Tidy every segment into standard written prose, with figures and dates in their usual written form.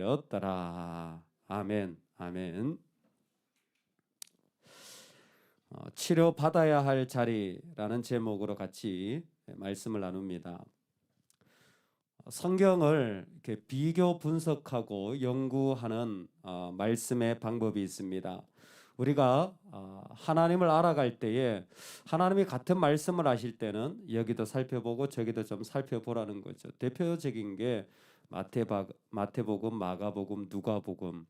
되었더라. 아멘, 아멘. 치료받아야 할 자리라는 제목으로 같이 말씀을 나눕니다. 성경을 이렇게 비교 분석하고 연구하는 말씀의 방법이 있습니다. 우리가 하나님을 알아갈 때에 하나님이 같은 말씀을 하실 때는 여기도 살펴보고 저기도 좀 살펴보라는 거죠. 대표적인 게 마태복음, 마가복음, 누가복음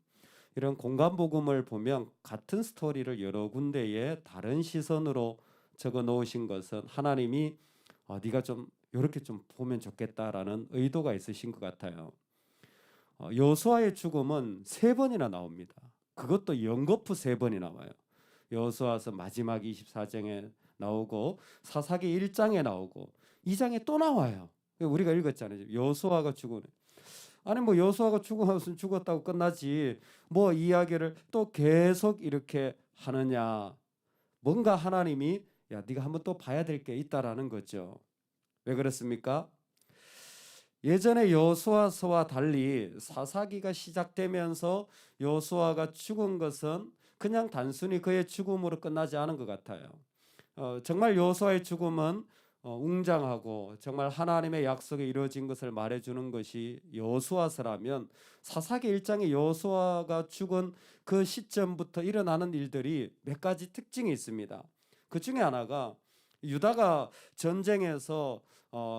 이런 공간복음을 보면 같은 스토리를 여러 군데에 다른 시선으로 적어 놓으신 것은 하나님이 네가 좀 이렇게 좀 보면 좋겠다라는 의도가 있으신 것 같아요. 여호수아의 죽음은 3번이나 나옵니다. 그것도 연거푸 3번이 나와요. 여호수아서 마지막 24장에 나오고 사사기 1장에 나오고 2장에 또 나와요. 우리가 읽었잖아요. 여호수아가 죽은 아니 뭐 여호수아가 죽었으면 죽었다고 끝나지 뭐 이야기를 또 계속 이렇게 하느냐. 뭔가 하나님이 야 네가 한번 또 봐야 될 게 있다라는 거죠. 왜 그렇습니까? 예전에 여호수아서와 달리 사사기가 시작되면서 여호수아가 죽은 것은 그냥 단순히 그의 죽음으로 끝나지 않은 것 같아요. 정말 여호수아의 죽음은 웅장하고 정말 하나님의 약속이 이루어진 것을 말해주는 것이 여호수아서라면 사사기 1장에 여호수아가 죽은 그 시점부터 일어나는 일들이 몇 가지 특징이 있습니다. 그 중에 하나가 유다가 전쟁에서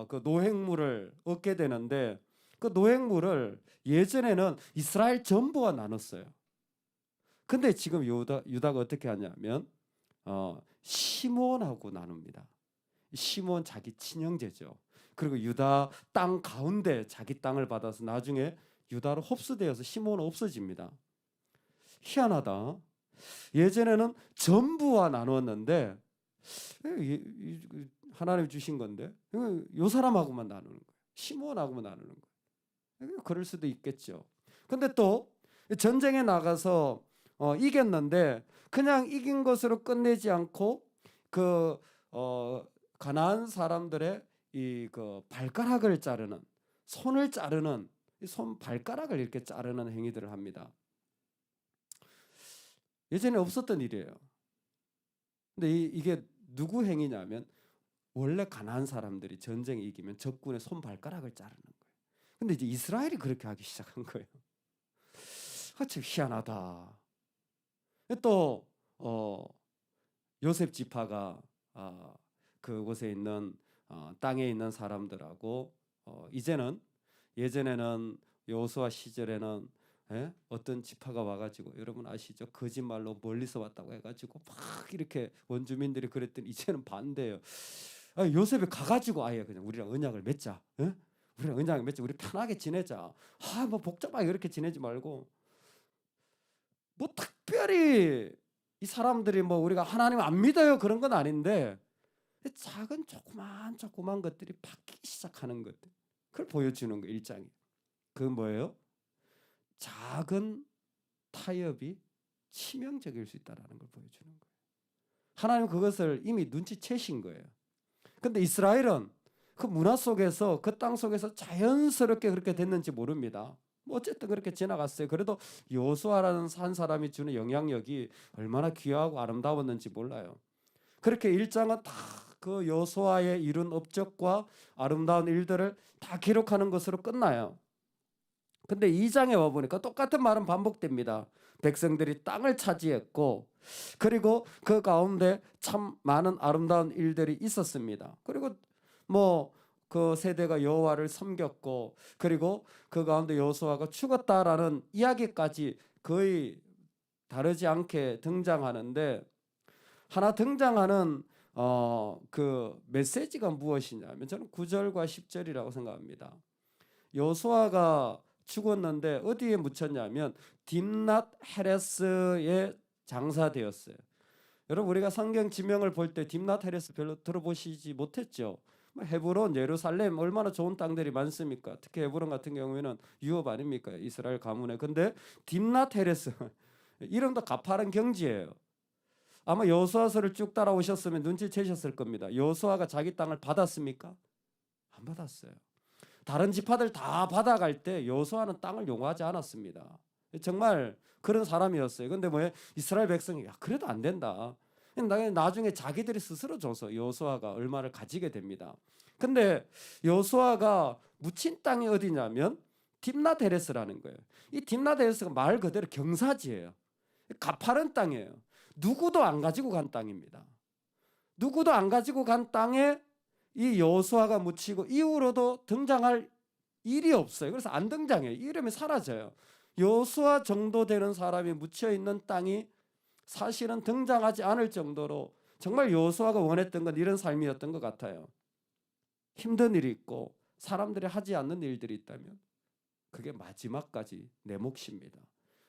그 노획물을 얻게 되는데 그 노획물을 예전에는 이스라엘 전부가 나눴어요. 근데 지금 유다가 어떻게 하냐면 시므온하고 나눕니다. 시므온 자기 친형제죠. 그리고 유다 땅 가운데 자기 땅을 받아서 나중에 유다로 흡수되어서 시므온은 없어집니다. 희한하다. 예전에는 전부와 나누었는데 하나님 주신 건데 요 사람하고만 나누는 거예요. 시므온하고만 나누는 거예요. 그럴 수도 있겠죠. 근데 또 전쟁에 나가서 이겼는데 그냥 이긴 것으로 끝내지 않고 그 가나안 사람들의 이 그 발가락을 자르는 손을 자르는 손 발가락을 이렇게 자르는 행위들을 합니다. 예전에 없었던 일이에요. 근데 이게 누구 행위냐면 원래 가나안 사람들이 전쟁에 이기면 적군의 손 발가락을 자르는 거예요. 근데 이제 이스라엘이 그렇게 하기 시작한 거예요. 참 희한하다. 또 요셉 지파가 그곳에 있는 땅에 있는 사람들하고 이제는 예전에는 여호수아 시절에는 어떤 지파가 와가지고 여러분 아시죠? 거짓말로 멀리서 왔다고 해가지고 막 이렇게 원주민들이 그랬더니 이제는 반대예요. 요셉이 가가지고 아예 그냥 우리랑 언약을 맺자. 우리랑 언약을 맺자. 우리 편하게 지내자. 뭐 복잡하게 그렇게 지내지 말고 뭐 특별히 이 사람들이 뭐 우리가 하나님 안 믿어요 그런 건 아닌데 작은 조그만 것들이 바뀌기 시작하는 것들 그걸 보여주는 거 일장이. 그건 뭐예요? 작은 타협이 치명적일 수 있다는 걸 보여주는 거예요. 하나님은 그것을 이미 눈치채신 거예요. 그런데 이스라엘은 그 문화 속에서 그 땅 속에서 자연스럽게 그렇게 됐는지 모릅니다. 뭐 어쨌든 그렇게 지나갔어요. 그래도 여호수아라는 한 사람이 주는 영향력이 얼마나 귀하고 아름다웠는지 몰라요. 그렇게 일장은 다 그 여호수아의 이룬 업적과 아름다운 일들을 다 기록하는 것으로 끝나요. 근데 2장에 와보니까 똑같은 말은 반복됩니다. 백성들이 땅을 차지했고 그리고 그 가운데 참 많은 아름다운 일들이 있었습니다. 그리고 뭐 그 세대가 여호와를 섬겼고 그리고 그 가운데 여호수아가 죽었다라는 이야기까지 거의 다르지 않게 등장하는데 하나 등장하는 그 메시지가 무엇이냐면 저는 9절과 10절이라고 생각합니다. 여호수아가 죽었는데 어디에 묻혔냐면 딥낫 헤레스에 장사되었어요. 여러분 우리가 성경 지명을 볼 때 딥낫 헤레스 별로 들어보시지 못했죠. 헤브론, 예루살렘 얼마나 좋은 땅들이 많습니까? 특히 헤브론 같은 경우에는 유업 아닙니까? 이스라엘 가문에. 근데 딥낫 헤레스 이름도 가파른 경지예요. 아마 여호수아서를 쭉 따라오셨으면 눈치채셨을 겁니다. 여호수아가 자기 땅을 받았습니까? 안 받았어요. 다른 지파들 다 받아갈 때 여호수아는 땅을 용서하지 않았습니다. 정말 그런 사람이었어요. 근데 이스라엘 백성이 야, 그래도 안 된다. 나중에 자기들이 스스로 줘서 여호수아가 얼마를 가지게 됩니다. 근데 여호수아가 묻힌 땅이 어디냐면 딥나데레스라는 거예요. 이 딥나데레스가 말 그대로 경사지예요. 가파른 땅이에요. 누구도 안 가지고 간 땅입니다. 누구도 안 가지고 간 땅에 이 여호수아가 묻히고 이후로도 등장할 일이 없어요. 그래서 안 등장해요. 이름이 사라져요. 여호수아 정도 되는 사람이 묻혀 있는 땅이 사실은 등장하지 않을 정도로 정말 여호수아가 원했던 건 이런 삶이었던 것 같아요. 힘든 일이 있고 사람들이 하지 않는 일들이 있다면 그게 마지막까지 내 몫입니다.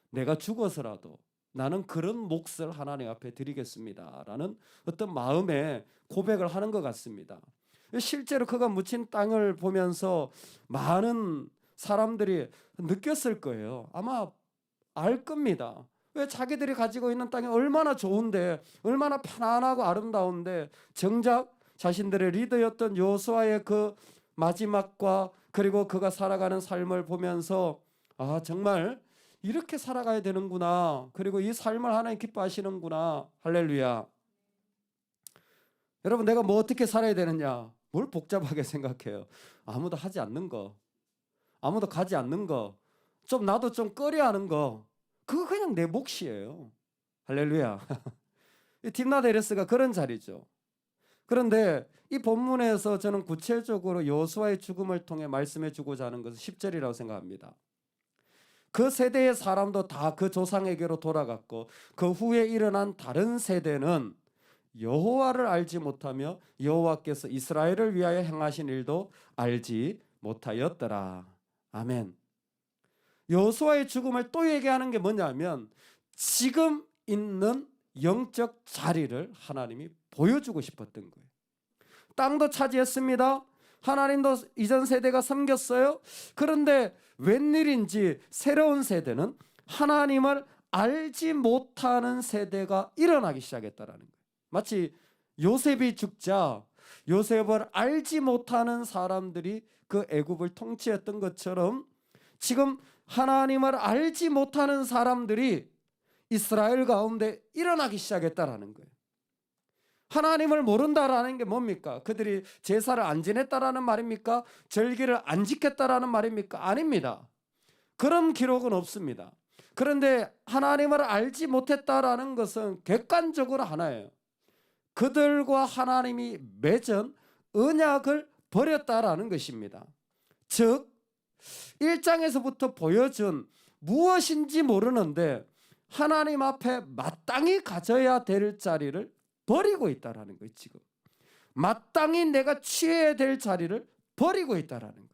내가 죽어서라도 나는 그런 몫을 하나님 앞에 드리겠습니다 라는 어떤 마음의 고백을 하는 것 같습니다. 실제로 그가 묻힌 땅을 보면서 많은 사람들이 느꼈을 거예요. 아마 알 겁니다. 왜 자기들이 가지고 있는 땅이 얼마나 좋은데 얼마나 편안하고 아름다운데 정작 자신들의 리더였던 여호수아의 그 마지막과 그리고 그가 살아가는 삶을 보면서 아 정말 이렇게 살아가야 되는구나. 그리고 이 삶을 하나님 기뻐하시는구나. 할렐루야. 여러분 내가 뭐 어떻게 살아야 되느냐. 뭘 복잡하게 생각해요. 아무도 하지 않는 거. 아무도 가지 않는 거. 좀 나도 좀 꺼려하는 거. 그거 그냥 내 몫이에요. 할렐루야. 딥나데레스가 그런 자리죠. 그런데 이 본문에서 저는 구체적으로 여호수아의 죽음을 통해 말씀해 주고자 하는 것은 10절이라고 생각합니다. 그 세대의 사람도 다 그 조상에게로 돌아갔고 그 후에 일어난 다른 세대는 여호와를 알지 못하며 여호와께서 이스라엘을 위하여 행하신 일도 알지 못하였더라. 아멘. 여호수아의 죽음을 또 얘기하는 게 뭐냐면 지금 있는 영적 자리를 하나님이 보여주고 싶었던 거예요. 땅도 차지했습니다. 하나님도 이전 세대가 섬겼어요. 그런데 웬일인지 새로운 세대는 하나님을 알지 못하는 세대가 일어나기 시작했다라는 거예요. 마치 요셉이 죽자 요셉을 알지 못하는 사람들이 그 애굽을 통치했던 것처럼 지금 하나님을 알지 못하는 사람들이 이스라엘 가운데 일어나기 시작했다라는 거예요. 하나님을 모른다라는 게 뭡니까? 그들이 제사를 안 지냈다라는 말입니까? 절기를 안 지켰다라는 말입니까? 아닙니다. 그런 기록은 없습니다. 그런데 하나님을 알지 못했다라는 것은 객관적으로 하나예요. 그들과 하나님이 맺은 언약을 버렸다라는 것입니다. 즉 1장에서부터 보여준 무엇인지 모르는데 하나님 앞에 마땅히 가져야 될 자리를 버리고 있다라는 거예요. 지금 마땅히 내가 취해야 될 자리를 버리고 있다라는 거예요.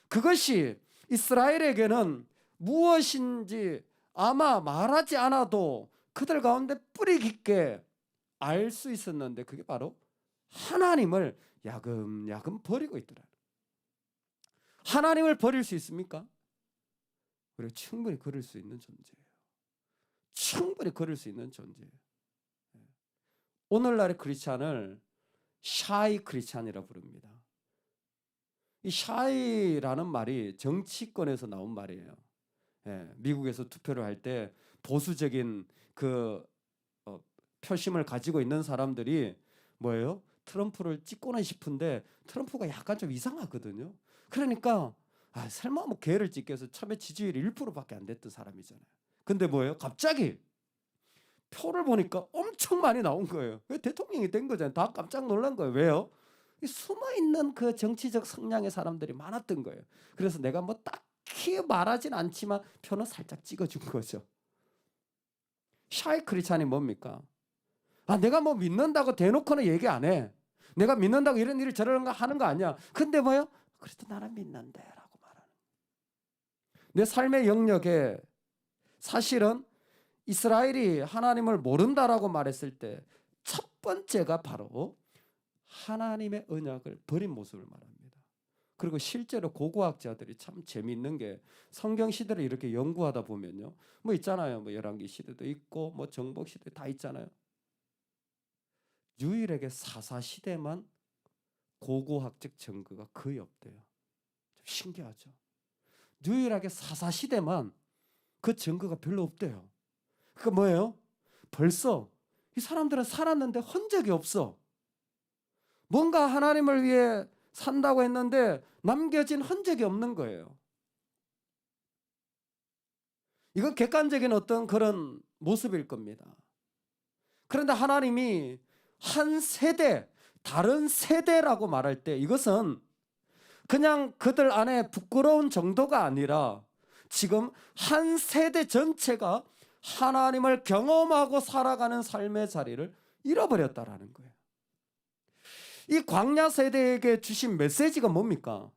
그것이 이스라엘에게는 무엇인지 아마 말하지 않아도 그들 가운데 뿌리 깊게 알 수 있었는데 그게 바로 하나님을 야금야금 버리고 있더라. 하나님을 버릴 수 있습니까? 우리가 충분히 그럴 수 있는 존재예요. 충분히 그럴 수 있는 존재예요. 오늘날의 크리스찬을 샤이 크리스찬이라 부릅니다. 이 샤이라는 말이 정치권에서 나온 말이에요. 미국에서 투표를 할 때 보수적인 그 표심을 가지고 있는 사람들이 뭐예요? 트럼프를 찍고는 싶은데 트럼프가 약간 좀 이상하거든요. 그러니까 설마 뭐 걔를 찍겠어. 처음에 지지율이 1%밖에 안 됐던 사람이잖아요. 근데 뭐예요? 갑자기 표를 보니까 엄청 많이 나온 거예요. 대통령이 된 거잖아요. 다 깜짝 놀란 거예요. 왜요? 숨어있는 그 정치적 성향의 사람들이 많았던 거예요. 그래서 내가 뭐 딱히 말하진 않지만 표는 살짝 찍어준 거죠. 샤이 크리스찬이 뭡니까? 내가 뭐 믿는다고 대놓고는 얘기 안 해. 내가 믿는다고 이런 일을 저런 거 하는 거 아니야. 근데 뭐요? 그래도 나는 믿는데 라고 말하는. 내 삶의 영역에 사실은 이스라엘이 하나님을 모른다라고 말했을 때 첫 번째가 바로 하나님의 언약을 버린 모습을 말합니다. 그리고 실제로 고고학자들이 참 재미있는 게 성경 시대를 이렇게 연구하다 보면요. 뭐 있잖아요. 뭐 열왕기 시대도 있고 뭐 정복 시대 다 있잖아요. 유일하게 사사 시대만 고고학적 증거가 거의 없대요. 신기하죠. 유일하게 사사시대만 그 증거가 별로 없대요. 그게 뭐예요? 벌써 이 사람들은 살았는데 흔적이 없어. 뭔가 하나님을 위해 산다고 했는데 남겨진 흔적이 없는 거예요. 이건 객관적인 어떤 그런 모습일 겁니다. 그런데 하나님이 한 세대, 다른 세대라고 말할 때 이것은 그냥 그들 안에 부끄러운 정도가 아니라 지금 한 세대 전체가 하나님을 경험하고 살아가는 삶의 자리를 잃어버렸다라는 거예요. 이 광야 세대에게 주신 메시지가 뭡니까?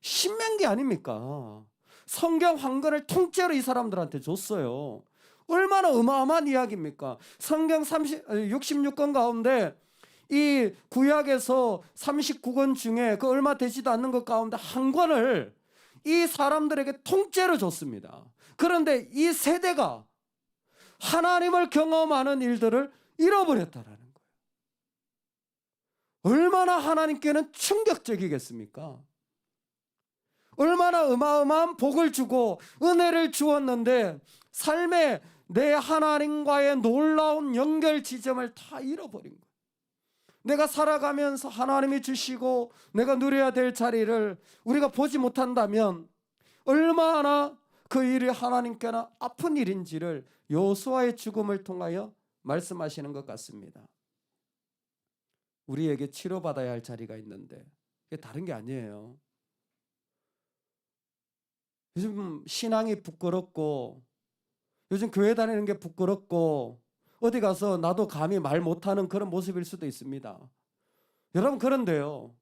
신명기 아닙니까? 성경 한권을 통째로 이 사람들한테 줬어요. 얼마나 어마어마한 이야기입니까? 성경 66권 가운데 이 구약에서 39권 중에 그 얼마 되지도 않는 것 가운데 한 권을 이 사람들에게 통째로 줬습니다. 그런데 이 세대가 하나님을 경험하는 일들을 잃어버렸다라는 거예요. 얼마나 하나님께는 충격적이겠습니까? 얼마나 어마어마한 복을 주고 은혜를 주었는데 삶에 내 하나님과의 놀라운 연결 지점을 다 잃어버린 거예요. 내가 살아가면서 하나님이 주시고 내가 누려야 될 자리를 우리가 보지 못한다면 얼마나 그 일이 하나님께는 아픈 일인지를 여호수아의 죽음을 통하여 말씀하시는 것 같습니다. 우리에게 치료받아야 할 자리가 있는데 그게 다른 게 아니에요. 요즘 신앙이 부끄럽고 요즘 교회 다니는 게 부끄럽고 어디 가서 나도 감히 말 못하는 그런 모습일 수도 있습니다. 여러분, 그런데요,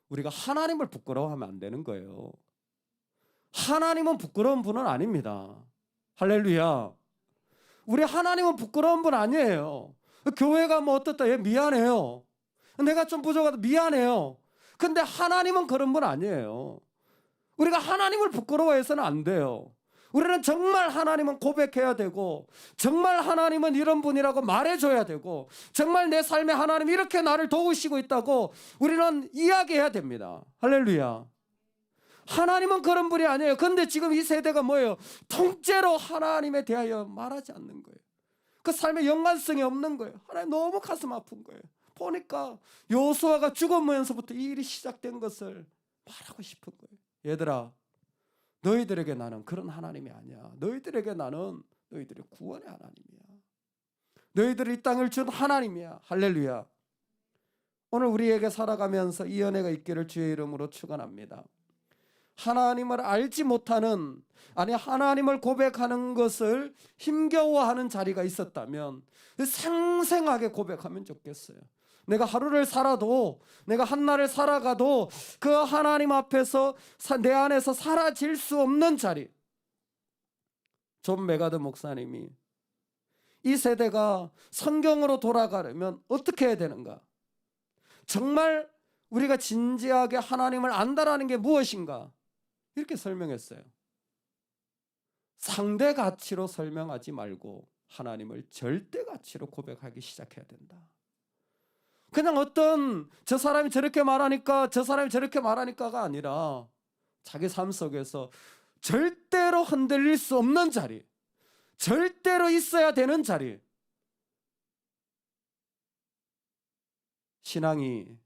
우리가 하나님을 부끄러워하면 안 되는 거예요. 하나님은 부끄러운 분은 아닙니다. 할렐루야. 우리 하나님은 부끄러운 분 아니에요. 교회가 뭐 어떻다, 예, 미안해요. 내가 좀 부족하다, 미안해요. 근데 하나님은 그런 분 아니에요. 우리가 하나님을 부끄러워해서는 안 돼요. 우리는 정말 하나님은 고백해야 되고 정말 하나님은 이런 분이라고 말해줘야 되고 정말 내 삶에 하나님이 이렇게 나를 도우시고 있다고 우리는 이야기해야 됩니다. 할렐루야. 하나님은 그런 분이 아니에요. 그런데 지금 이 세대가 뭐예요? 통째로 하나님에 대하여 말하지 않는 거예요. 그 삶에 연관성이 없는 거예요. 하나님 너무 가슴 아픈 거예요. 보니까 여호수아가 죽으면서부터 이 일이 시작된 것을 말하고 싶은 거예요. 얘들아, 너희들에게 나는 그런 하나님이 아니야. 너희들에게 나는 너희들의 구원의 하나님이야. 너희들이 이 땅을 준 하나님이야. 할렐루야. 오늘 우리에게 살아가면서 이 은혜가 있기를 주의 이름으로 축원합니다. 하나님을 알지 못하는, 아니 하나님을 고백하는 것을 힘겨워하는 자리가 있었다면 생생하게 고백하면 좋겠어요. 내가 하루를 살아도, 내가 한날을 살아가도 그 하나님 앞에서 내 안에서 사라질 수 없는 자리. 존 메가드 목사님이 이 세대가 성경으로 돌아가려면 어떻게 해야 되는가? 정말 우리가 진지하게 하나님을 안다라는 게 무엇인가? 이렇게 설명했어요. 상대 가치로 설명하지 말고 하나님을 절대 가치로 고백하기 시작해야 된다. 그냥 어떤 저 사람이 저렇게 말하니까 저 사람이 저렇게 말하니까가 아니라 자기 삶 속에서 절대로 흔들릴 수 없는 자리, 절대로 있어야 되는 자리. 신앙이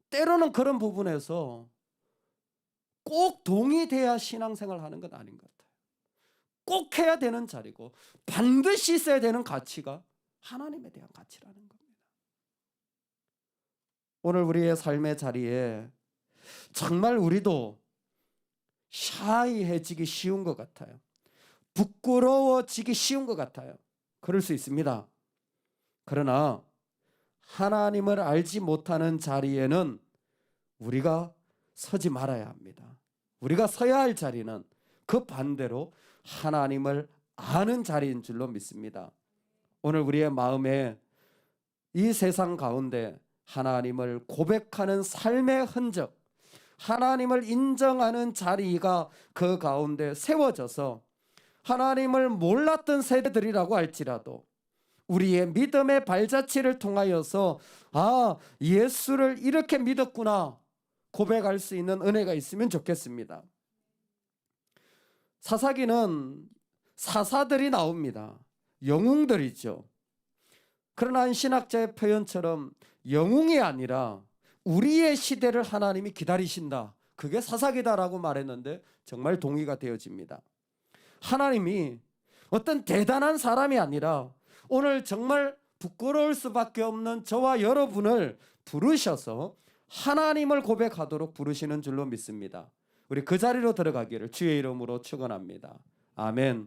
때로는 그런 부분에서 꼭 동의돼야 신앙생활 하는 건 아닌 것 같아요. 꼭 해야 되는 자리고 반드시 있어야 되는 가치가 하나님에 대한 가치라는 겁니다. 오늘 우리의 삶의 자리에 정말 우리도 샤이해지기 쉬운 것 같아요. 부끄러워지기 쉬운 것 같아요. 그럴 수 있습니다. 그러나 하나님을 알지 못하는 자리에는 우리가 서지 말아야 합니다. 우리가 서야 할 자리는 그 반대로 하나님을 아는 자리인 줄로 믿습니다. 오늘 우리의 마음에 이 세상 가운데 하나님을 고백하는 삶의 흔적, 하나님을 인정하는 자리가 그 가운데 세워져서 하나님을 몰랐던 세대들이라고 할지라도 우리의 믿음의 발자취를 통하여서 아, 예수를 이렇게 믿었구나, 고백할 수 있는 은혜가 있으면 좋겠습니다. 사사기는 사사들이 나옵니다. 영웅들이죠. 그러나 한 신학자의 표현처럼 영웅이 아니라 우리의 시대를 하나님이 기다리신다. 그게 사사기다라고 말했는데 정말 동의가 되어집니다. 하나님이 어떤 대단한 사람이 아니라 오늘 정말 부끄러울 수밖에 없는 저와 여러분을 부르셔서 하나님을 고백하도록 부르시는 줄로 믿습니다. 우리 그 자리로 들어가기를 주의 이름으로 축원합니다. 아멘.